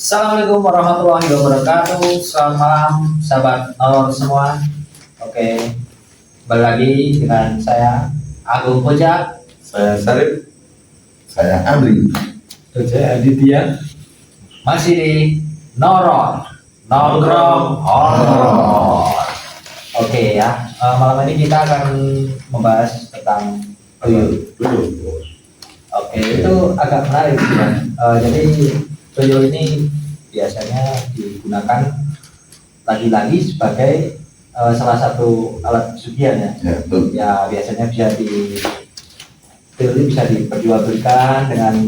Assalamualaikum warahmatullahi wabarakatuh. Selamat malam sahabat Nor semua. Oke, kembali lagi dengan saya Agung Koja. Saya Sarip. Saya Amri. Dan saya Aditya. Masih di Noron Nongkrong Horor. Oke ya, malam ini kita akan membahas tentang tuyul. Oke, itu agak menarik ya. Jadi tuyul ini biasanya digunakan lagi-lagi sebagai salah satu alat pesugihan ya. Ya, betul. Ya biasanya tuyul ini bisa diperjualbelikan dengan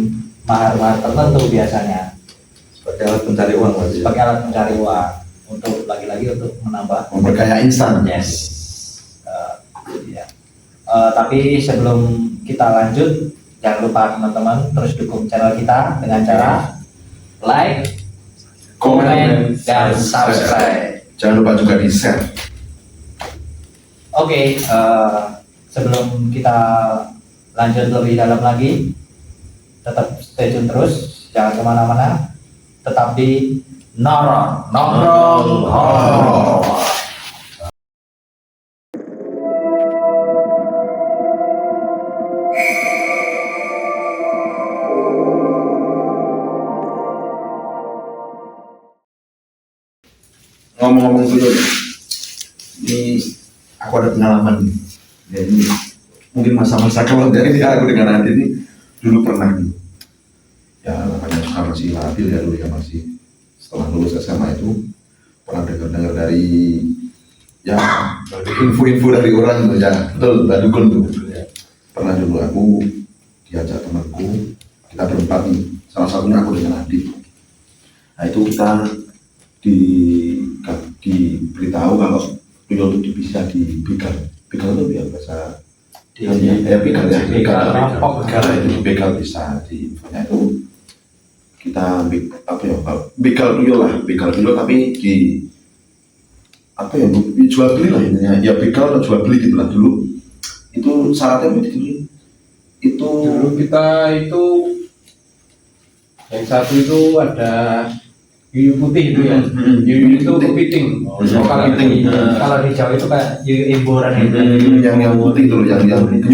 mahar-mahar tertentu biasanya. Sebagai alat pencari uang, Mas. Sebagai alat mencari uang untuk lagi-lagi untuk menambah Memperkaya instan. yes. Ya. Tapi sebelum kita lanjut, jangan lupa teman-teman terus dukung channel kita dengan cara like, komen, dan subscribe. Jangan lupa juga di share. Oke, sebelum kita lanjut lebih dalam lagi, tetap stay tune terus, jangan kemana-mana, tetap di Noron Nongkrong Horor. Ngomong-ngomong tuyul, ini aku ada pengalaman nih. Ya, ini mungkin masa-masa kalau dari aku dengan Adi ini dulu pernah nih. Ya namanya juga masih labil ya dulu ya, masih setelah lulus SMA itu pernah dengar dari ya info-info dari orang tuh ya, betul, Mbak Dukun tuh. Pernah dulu aku diajak temanku, kita berempat nih, salah satunya aku dengan Adi. Nah itu kita diberitahu kalau tuyul itu bisa dibegal. Begal itu biar bahasa begal ya, begal itu begal bisa di infonya itu kita apa ya, begal tuyul lah, begal tuyul tapi di apa ya, jual beli lah intinya ya, begal atau jual beli gitulah dulu. Itu syaratnya begitu. Itu Dulu kita itu yang satu itu ada yuyu putih itu ya. Yuyu itu kepiting. Kalau di Jawa itu kayak imburan itu. yang putih itu loh, yang nyur itu,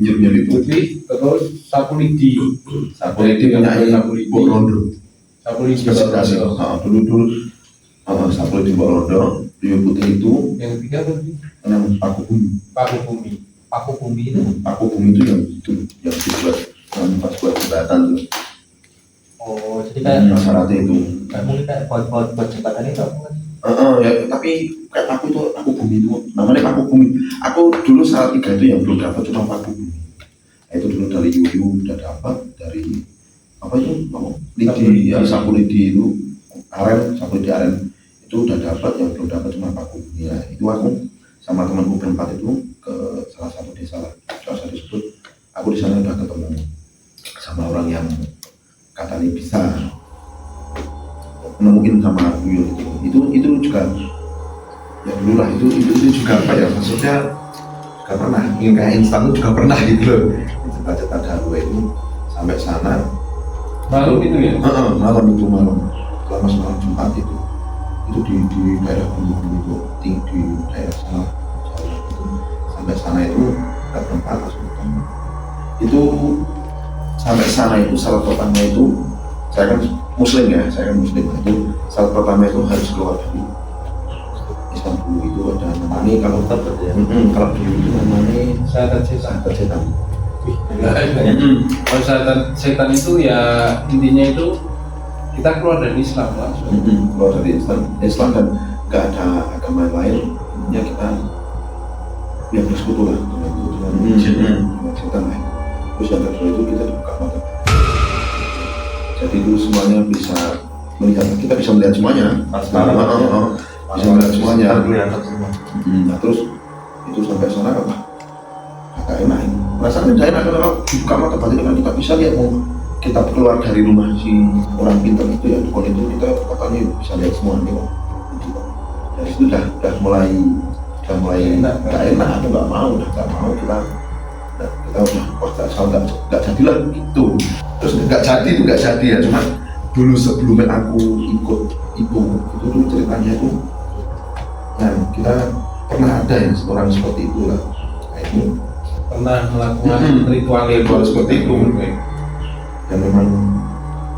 nyur itu. Putih terus sapu lidi. Sapu lidi punya Mbok Rondo. Sapu lidi. Spesifikasi. Dulu sapu lidi Mbok Rondo, yuyu putih itu Yang ketiga apa sih? yang paku bumi. Paku bumi. Paku bumi itu. Paku bumi itu yang dibuat pas buat jembatan tuh. Oh, jadi kayak Syaratnya itu. kayak mungkin kayak buat jembatan itu apa kan? Ya, tapi kayak paku bumi itu namanya paku bumi. Aku dulu saat 3 itu yang belum dapat cuma paku bumi. Nah, itu dulu dari yuyu udah dapat, dari apa itu lidi ya, sapu lidi itu sapu lidi aren itu udah dapat, yang belum dapat cuma paku bumi. Ya, itu aku sama temanku berempat itu ke salah satu desa lah, salah satu disebut. Aku di sana udah ketemu sama orang yang katanya bisa nemuin sama tuyul itu juga ya dulu lah, itu juga apa ya, maksudnya juga pernah ingin kayak instan itu juga pernah gitu loh, cerita-cerita dahulu itu sampai sana Malam itu ya? malam selama semalam Jumat itu di daerah Bumi itu di daerah sana Jawa itu, sampai sana itu kita berempat langsung ketemu itu. Sampai sana itu syarat pertama itu, saya kan muslim itu syarat pertama itu harus keluar dari Islam dulu. Itu ada namanya kalau di itu namanya Syahadat setan. setan. Kalau syahadat setan itu ya intinya itu kita keluar dari Islam langsung. Keluar dari Islam dan nggak ada agama lain, ya kita yang bersekutu lah dengan setan lah. Terus yang kedua itu kita dibuka mata, jadi itu semuanya bisa melihat, kita bisa melihat semuanya. Bisa melihat semuanya. Nah terus itu sampai sana apa? Agak enak ini. Rasanya tidak enak kalau dibuka mata batin kan kita bisa lihat, mau kita keluar dari rumah si orang pintar itu ya, dukun itu kita katanya bisa lihat semuanya kok. Dari situ udah mulai nggak enak, aku nggak mau kita udah wah nggak jadilah gitu. Terus nggak jadi ya, cuma dulu sebelumnya aku ikut itu tuh ceritanya itu, nah kita pernah ada yang orang seperti itu lah. Nah, itu Pernah melakukan ritual seperti itu, dan memang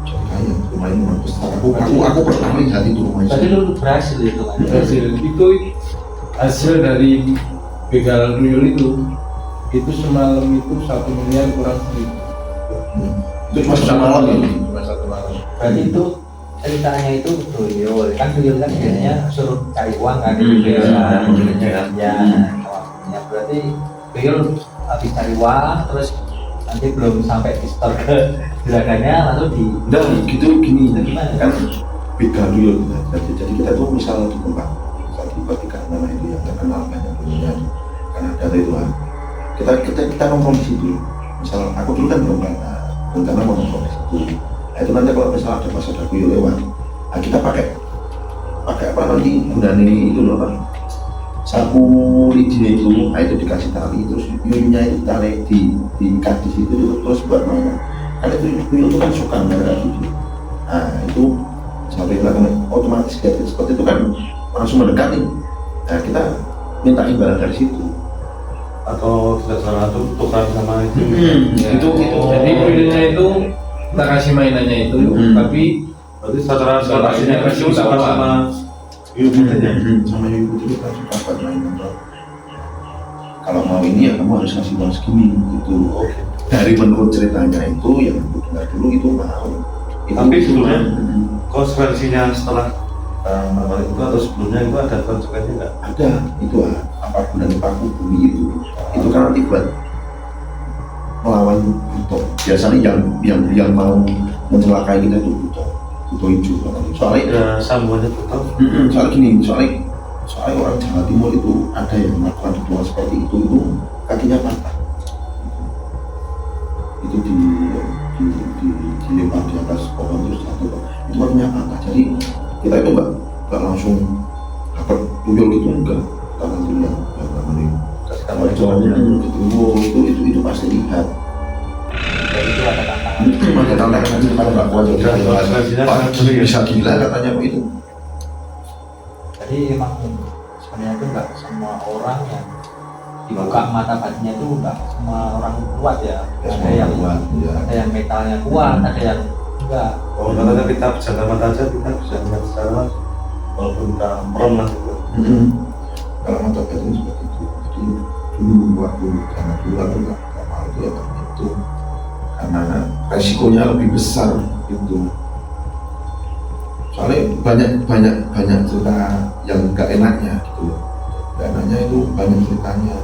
ceritanya lumayan memang besar. Aku pernah lihat itu rumahnya. Tadi lu berhasil itu kan? Itu hasil dari begal tuyul itu semalam itu 1 miliar kurang sedikit. Itu cuma semalam ini. Cuma 1 malam. Berarti itu ceritanya itu tuyul kan biasanya suruh cari uang kan ya berarti tuyul habis cari uang terus nanti belum sampai di store ke juragannya lalu di Gitu gini, gimana? kan begal dulu. Jadi kita tuh misal di tempat, misal di tiga nama itu yang terkenal banyak punya, karena ada itu lah. Kita nongkrong di situ. Misal aku dulu kan belum pernah, rencana mau nongkrong di situ. Nah itu nanti kalau misal ada pas ada kuyul lewat, nah kita pakai apa nanti gunanya itu loh kan, sapu lidinya itu, nah itu dikasih tali, terus yuyunya itu tarik diikat di situ terus buat makan. Karena itu kuyul itu kan suka merah gitu. Nah itu sampai belakang otomatis kayak seperti itu kan langsung mendekati. Nah kita minta imbalan dari situ. Atau tidak salah tuh tukar sama itu. Itu Jadi tuyulnya itu kita kasih mainannya itu, tapi Berarti secara aslinya kasih itu sama sama ibu putihnya. sama ibu itu kita suka buat mainan bro. Kalau mau ini ya kamu harus ngasih uang segini gitu. Oke. Dari menurut ceritanya itu yang aku dengar dulu itu mau. Tapi sebelumnya konsekuensinya setelah melakukan itu atau sebelumnya itu ada konsekuensinya nggak? ada itu apa gunanya paku bumi itu kan nanti buat melawan buto. Biasanya yang mau mencelakai kita itu buto hijau. Soalnya Ada sambungannya betul. soalnya gini, soalnya orang Jawa Timur itu ada yang melakukan ritual seperti itu kakinya patah. Itu dilempar di atas pohon terus jatuh, itu kakinya patah. Jadi kita itu nggak langsung dapat tuyul gitu, enggak. Kita nanti yang namanya Kasih sama tambah cowoknya itu pasti lihat. dan itu ada tantangan Ada tantangan nanti kalau nggak kuat jadi Dan konsekuensinya sangat sulit. bisa gila katanya itu. jadi emang sebenarnya itu nggak semua orang yang dibuka mata batinnya itu nggak semua orang kuat ya, ada yang kuat, ya. ada yang mentalnya kuat, ada yang enggak. Oh, katanya kita berjalan mata aja kita bisa melihat secara langsung. Walaupun kita merem lah gitu. Kalau mata batin seperti itu, jadi dulu waktu karena dulu aku nggak mau itu ya karena itu karena resikonya lebih besar itu. Soalnya banyak cerita yang nggak enaknya gitu. Nggak enaknya itu banyak ceritanya.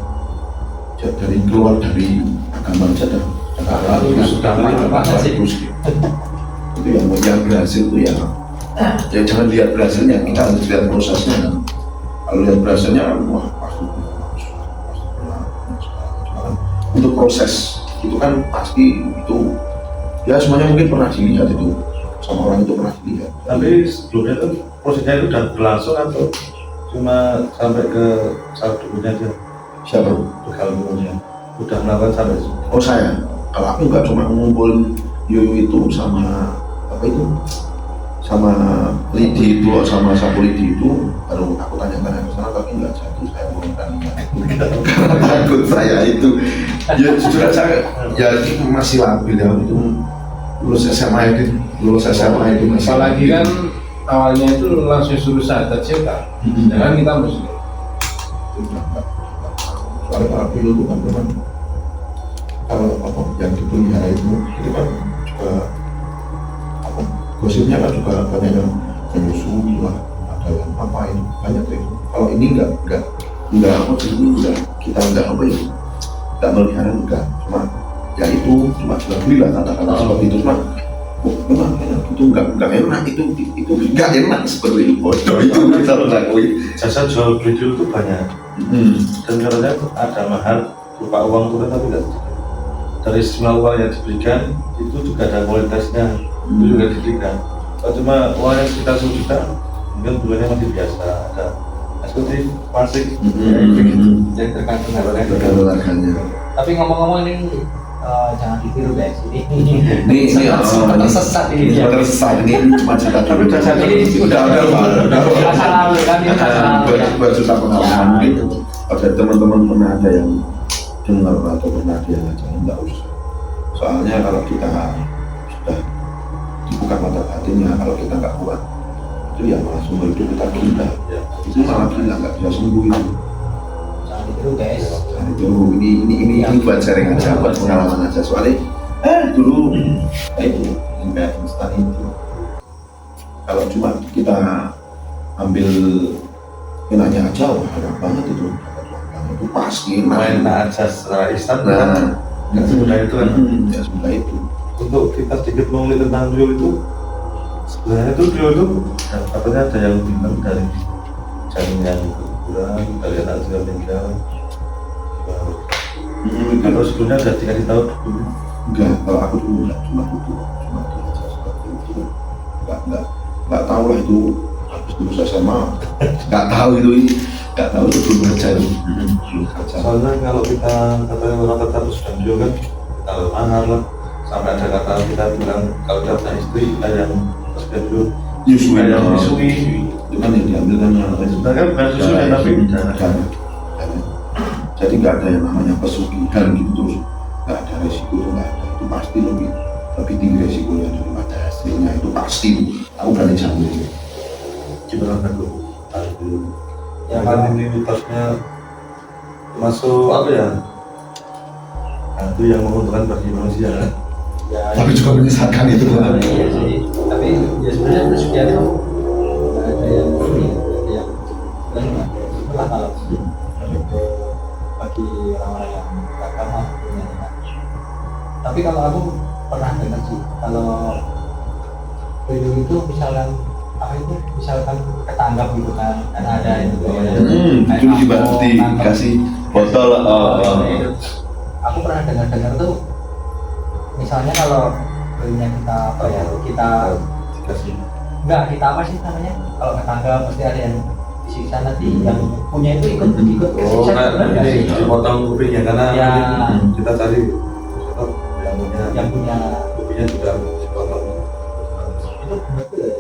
Dari keluar dari agama aja dah. sudah Terus itu yang berhasil itu ya jangan lihat berhasilnya, kita harus lihat prosesnya. Kalau lihat berhasilnya wah pasti untuk proses itu kan pasti itu ya semuanya mungkin pernah dilihat itu sama orang itu pernah dilihat. Tapi sebelumnya itu prosesnya itu udah berlangsung atau cuma sampai ke saat dulunya aja? Siapa? Bekal dulunya udah melakukan sampai Oh saya, kalau aku nggak cuma ngumpulin yoyo itu sama apa itu sama lidi itu sama sapu lidi itu baru aku tanya-tanya ke sana tapi nggak jadi saya belum karena takut saya itu ya jujur aja ya itu masih labil ya itu lulus SMA itu masih apalagi labil. kan awalnya itu langsung suruh syahadat cetak, Mhm. jangan kita muslim. Soalnya para pilot itu kan memang kalau apa yang dipelihara itu kan juga apa gosipnya kan juga banyak yang menyusui lah, ada yang apa ini banyak deh. Kalau ini enggak apa sih ini enggak kita enggak apa ya enggak melihara enggak, cuma ya itu cuma jual beli lah kata-kata seperti itu cuma memang enak itu enggak enak itu enggak enak seperti itu bodoh itu kita lakuin. jasa jual beli dulu tuh banyak dan katanya ada mahar berupa uang tunai tapi tidak dari semua uang yang diberikan itu juga ada kualitasnya itu juga diberikan. Kalau cuma uangnya sekitar 10 juta mungkin bulannya masih biasa ada seperti masih Jadi tergantung harganya. Tergantung harganya. Tapi ngomong-ngomong ini jangan ditiru guys, ini tersesat ini cuma cerita Tapi udah sadar. Ini udah masa lalu kan, ini masa lalu ya. buat cerita pengalaman gitu. Ada teman-teman pernah ada yang dengar atau pernah dia jangan nggak usah. Soalnya kalau kita sudah dibuka mata batinnya, kalau kita nggak kuat itu ya malah sumber hidup kita gila. Itu malah gila nggak bisa sembuh itu. Jangan ditiru guys. Nah, itu ini buat sharing aja, buat pengalaman aja. Soalnya dulu itu kayak instan itu. Kalau cuma kita ambil enaknya aja, wah enak banget itu. Itu pasti main aja secara instan Nah, kan nggak semudah itu kan. ya semudah itu. Untuk kita sedikit mengulik tentang tuyul itu, sebenarnya itu tuyul itu katanya ada yang bilang dari jaringan kurang, dari anak sudah meninggal, atau sebelumnya sudah dikasih tahu dulu. Enggak, kalau aku dulu enggak cuma itu, cuma diajar seperti itu. Enggak tahu lah itu habis lulus SMA, enggak tahu itu belum kerja itu. Belum kerja. Soalnya kalau kita katanya orang kata terus dan tuyul kan kita mahal lah, sampai ada kata kita bilang kalau kita punya istri ada yang terus dan tuyul Nyusui, yang menyusui. itu kan yang diambil kan Sebenarnya bukan susu ya, tapi darah. Jadi nggak ada yang namanya pesugihan gitu terus nggak ada resiko itu nggak ada, itu pasti lebih tinggi resikonya daripada hasilnya, itu pasti. Aku berani jamin itu. gimana kan dulu Ya, ya kan ini mitosnya masuk apa ya, itu yang menguntungkan bagi manusia. Ya, Tapi juga menyesatkan itu. iya sih. Tapi ya sebenarnya pesugihan itu nggak ada yang ini, ada yang sebenarnya itulah kalau bagi orang-orang yang beragama punya niat. Tapi kalau aku pernah dengar sih, kalau tuyul itu misalkan apa itu, misalkan ketanggap gitu kan ada itu Itu dikasih botol. Aku pernah dengar tuh, misalnya kalau tuyulnya kita apa ya, kita Dikasih enggak, kita apa sih namanya, kalau ketangga pasti ada yang disiksa, nanti yang punya itu ikut kesiksa, benar nggak sih? dipotong kupingnya karena Ya. kita cari yang punya Yang punya kupingnya juga dipotong. itu benar tuh ya.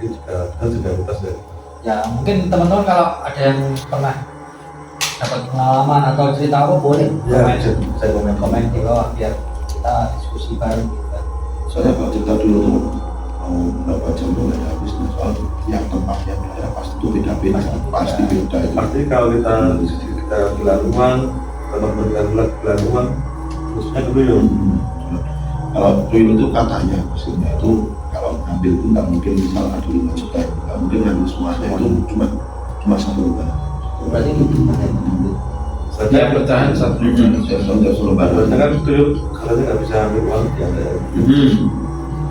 Itu juga mitos ya. Ya mungkin teman-teman kalau ada yang pernah dapat pengalaman atau cerita apa boleh Saya komen di bawah biar kita diskusi bareng gitu kan. Soalnya kalau cerita dulu tuh mau berapa jam tuh nggak ada habisnya, soal yang tempatnya daerah pasti itu beda-beda, pasti beda itu. Pasti kalau kita gelar uang, kalau gelar uang, khususnya dulu ya. Kalau tuyul itu katanya hasilnya itu kalau ngambil itu nggak mungkin misal ada 5 juta, nggak mungkin ngambil semuanya, itu cuma 1 lembar. Berarti itu gimana ya? Setiap pecahan satu Satu lembar. Karena kan tuyul katanya nggak bisa ambil uang di ada.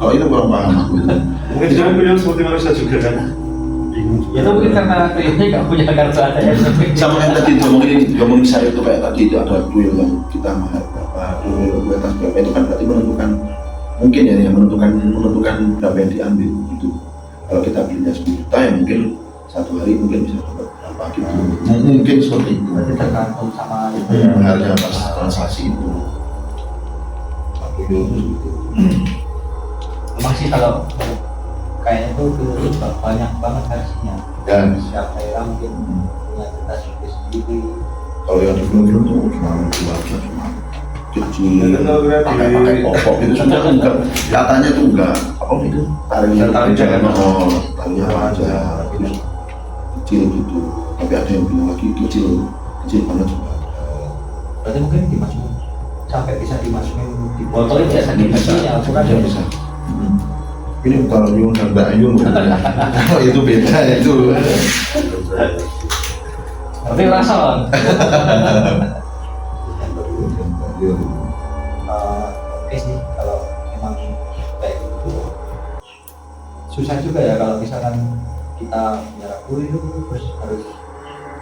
Kalau itu kurang paham aku itu. Mungkin dia tuyul seperti manusia juga kan. Bingung juga. Ya itu mungkin karena tuyulnya nggak punya kartu ATM. Sama yang tadi ngomongin saya itu kayak tadi itu ada tuyul yang kita mahal berapa, tuyul di atas berapa, itu kan berarti menentukan, mungkin ya yang menentukan berapa yang diambil itu. Kalau kita belinya 10 juta ya mungkin satu hari mungkin bisa dapat berapa gitu. Mungkin seperti itu. Berarti tergantung sama itu Ya, ya. harga pas transaksi itu. Tuyul itu gitu. Emang sih kalau kayaknya tuh tuyul itu banyak banget versinya. Dan Setiap daerah mungkin punya cerita sendiri. kalau yang di film-film tuh cuma dua aja, cuma kecil, Dan kalau kita pakai popok itu semua kan enggak, katanya tuh enggak apa itu tarinya Tari jangan. tarinya apa aja terus kecil gitu, tapi ada yang bilang lagi kecil banget juga. Berarti mungkin dimasukin sampai bisa dimasukin di botol itu ya saking kecilnya ukuran Bisa, bisa. Ini bukan Yung dan Mbak Yung. Oh itu beda itu. tapi rason. Oke sih, kalau memang kayak gitu susah juga ya kalau misalkan kita bicara tuyul terus harus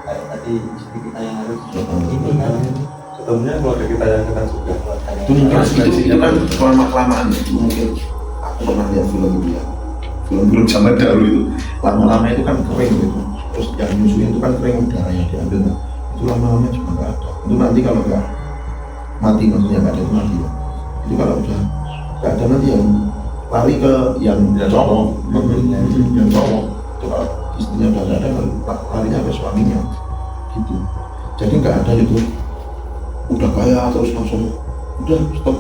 kayak tadi istri kita yang harus ini kan. Sebenarnya keluarga kita yang kena juga. Itu mungkin itu kan kelamaan itu mungkin aku pernah lihat film itu ya, film zaman dahulu itu lama-lama itu kan kering gitu, terus yang nyusuin itu kan kering, darah yang diambil itu lama-lama juga nggak ada. Itu nanti kalau nggak mati, maksudnya nggak ada itu mati ya. Itu kalau udah nggak ada nanti yang lari ke yang cowok, yang cowok itu kalau istrinya udah nggak ada larinya ke suaminya gitu. Jadi nggak ada itu udah kaya terus langsung udah stop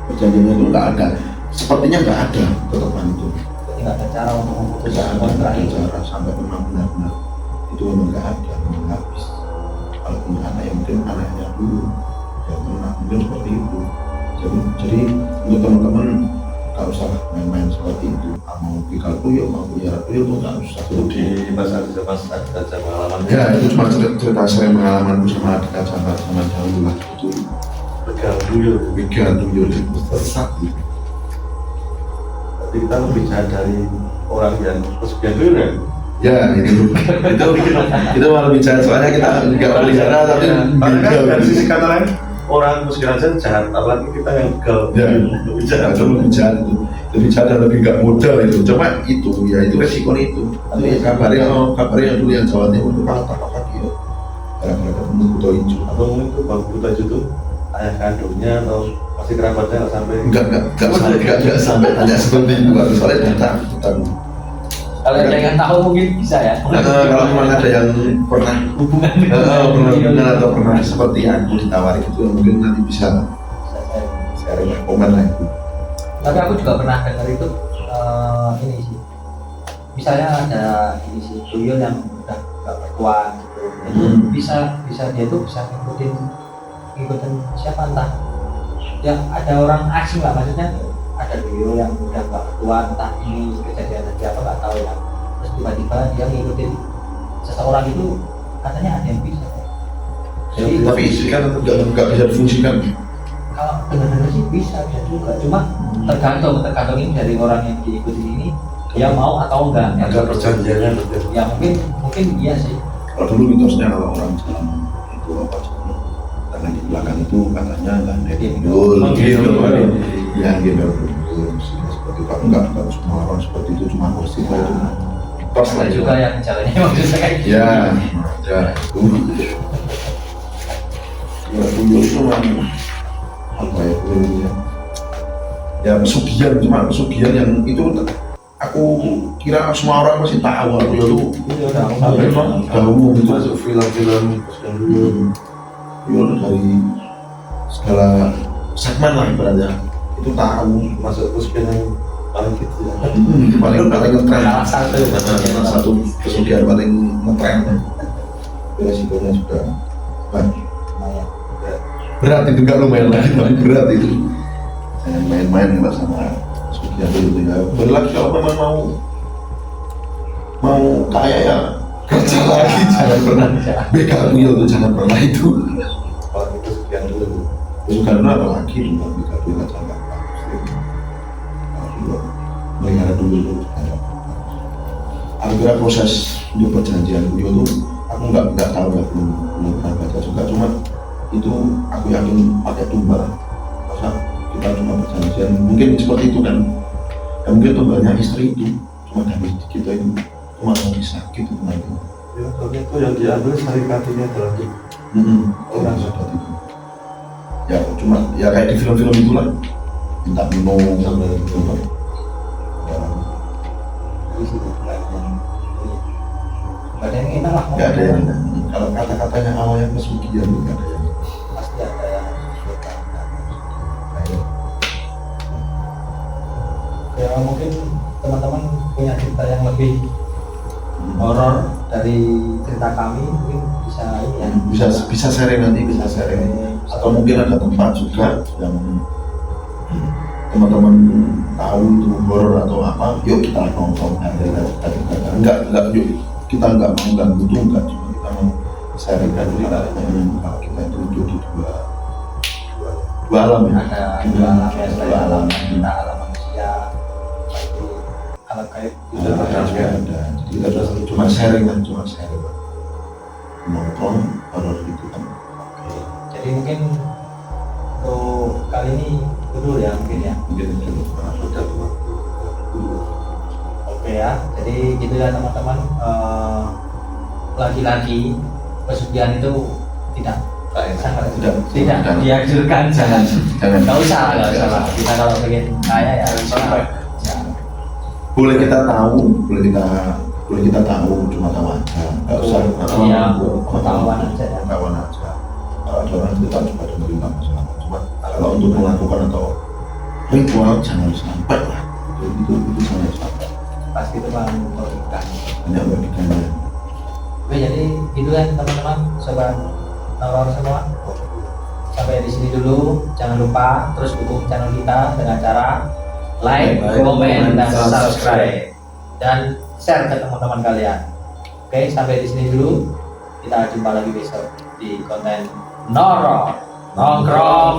perjanjiannya itu nggak ada, sepertinya nggak ada ketetapan itu. Jadi nggak ada cara untuk memutus Tidak kontrak ada itu. cara sampai memang benar-benar itu memang nggak ada, memang habis. Kalau punya anak yang mungkin anaknya dulu yang pernah mungkin seperti itu. Jadi untuk teman-teman nggak usah main-main seperti itu. Mau pikal tuyul, mau pelihara tuyul itu nggak usah. Itu di masa ada pengalaman. Ya itu cuma cerita saya pengalamanku sama adik sama dahulu lah itu. Pegang tuyul. Pikal tuyul itu tersesat gitu. Tapi kita lebih jahat dari orang yang pesugihan tuyul ya. Ya itu malah bicara soalnya kita nggak pelihara tapi Karena kan dari sisi kata lain orang pesugihan aja jahat, apalagi kita yang begal. ya Lebih jahat. itu lebih jahat itu, lebih jahat dan lebih nggak modal itu. Cuma itu ya itu resiko itu. Tapi kabarnya dulu yang Jawa Timur itu malah tak kaki ya. Gara-gara ketemu buta hijau. Atau mungkin itu bang buta itu ayah kandungnya atau masih kerabatnya nggak sampai. Enggak sampai tanya seperti itu. Soalnya datang. Kalau ada yang tahu mungkin bisa ya. Kalau memang ada yang pernah Hubungan pernah atau pernah seperti aku ditawari gitu, mungkin nanti bisa sharing komen lah itu. Tapi aku juga pernah dengar itu ini sih. Misalnya ada ini sih tuyul yang udah gak bertuan gitu. Itu bisa dia tuh bisa ngikutin siapa entah. Ya ada orang asing lah, maksudnya ada tuyul yang udah gak bertuan, entah ini kejadian apa nggak tahu ya. Terus tiba-tiba dia ngikutin seseorang itu, katanya ada yang bisa. Jadi Tapi kan nggak bisa difungsikan. kalau benar-benar sih bisa juga, cuma tergantung ini dari orang yang diikuti ini dia mau atau enggak. Ada perjanjiannya betul. Ya mungkin iya sih. Kalau dulu mitosnya kalau orang jalan itu apa tangan di belakang itu katanya nggak ada gendul, ya gendul seperti itu. Enggak semua orang seperti itu, cuma kursi itu pas Ada lah juga yang jalannya maksudnya kayak gitu. ya itu ya tuyul itu memang apa ya tuyulnya ya pesugihan, cuma pesugihan yang itu aku kira semua orang pasti tahu tuyul itu udah umum itu. Masuk film-film pesugihan dulu. Tuyul dari segala segmen lah ibaratnya itu tahu. Masuk pesugihan yang paling kecil. Itu paling ngetren, Salah satu pesugihan paling ngetren. Resikonya juga lumayan. berat itu, nggak lumayan lagi tapi berat itu. Jangan main-main kita sama pesugihan itu ya. Kembali lagi kalau memang mau kaya ya kerja lagi, jangan pernah begal tuyul itu, jangan pernah itu. Kalau itu pesugihan dulu. Pesugihan itu apalagi begal tuyul aja nggak bagus. Melihara dulu itu aku kira proses untuk perjanjian tuyul itu aku nggak tahu ya, belum pernah baca juga. Cuma itu aku yakin pakai tumbal. Masa kita cuma perjanjian mungkin seperti itu kan ya, mungkin tumbalnya istri itu cuma dari kita itu cuma mau bisa gitu nanti. Ya, tapi itu yang diambil sarikatinya dalam Orang seperti itu ya, cuma ya kayak di film-film itulah minta minum sampai gitu kan ya. Gak ada yang enak lah. Nggak ada yang kalau kata-katanya awalnya pesugihan nggak ada yang Pasti ada yang suka. kayak Ya mungkin teman-teman punya cerita yang lebih horor dari cerita kami, mungkin bisa ini ya. bisa sharing nanti, bisa sharing atau mungkin ada tempat juga yang teman-teman tahu itu horor atau apa, yuk kita nongkrong enggak yuk kita enggak mau ganggu tuh, enggak, cuma kita mau sharing dan ceritanya kalau kita itu hidup di dua alam ya. Ada dua alam ya, selain alam kita, alam manusia, itu alam gaib itu Ada, ada. ada. Jadi kita cuma sharing lah, nongkrong horor gitu kan. Jadi mungkin untuk kali ini itu dulu ya mungkin ya. Mungkin itu Sudah waktu. Oke ya, jadi gitu ya teman-teman. Lagi-lagi pesugihan itu tidak sangat Tidak. tidak Jangan. dianjurkan, jangan Jangan. nggak usah lah. Kita kalau pengen kaya ya Sampai. jangan. Boleh kita tahu, boleh kita tahu, cuma tahu aja. Nggak usah. Iya, pengetahuan aja ya. Pengetahuan aja. Kalau ada orang kita coba dengerin nggak masalah. Cuma kalau untuk melakukan atau ritual jangan sampai lah. Itu jangan sampai. Pasti itu bang merugikan. Hanya merugikannya. Oke, jadi itu kan teman-teman sobat Nalar semua. Sampai di sini dulu. Jangan lupa terus dukung channel kita dengan cara like, comment, dan subscribe, dan share ke teman-teman kalian. Oke, sampai di sini dulu. Kita jumpa lagi besok di konten Noro Nongkrong.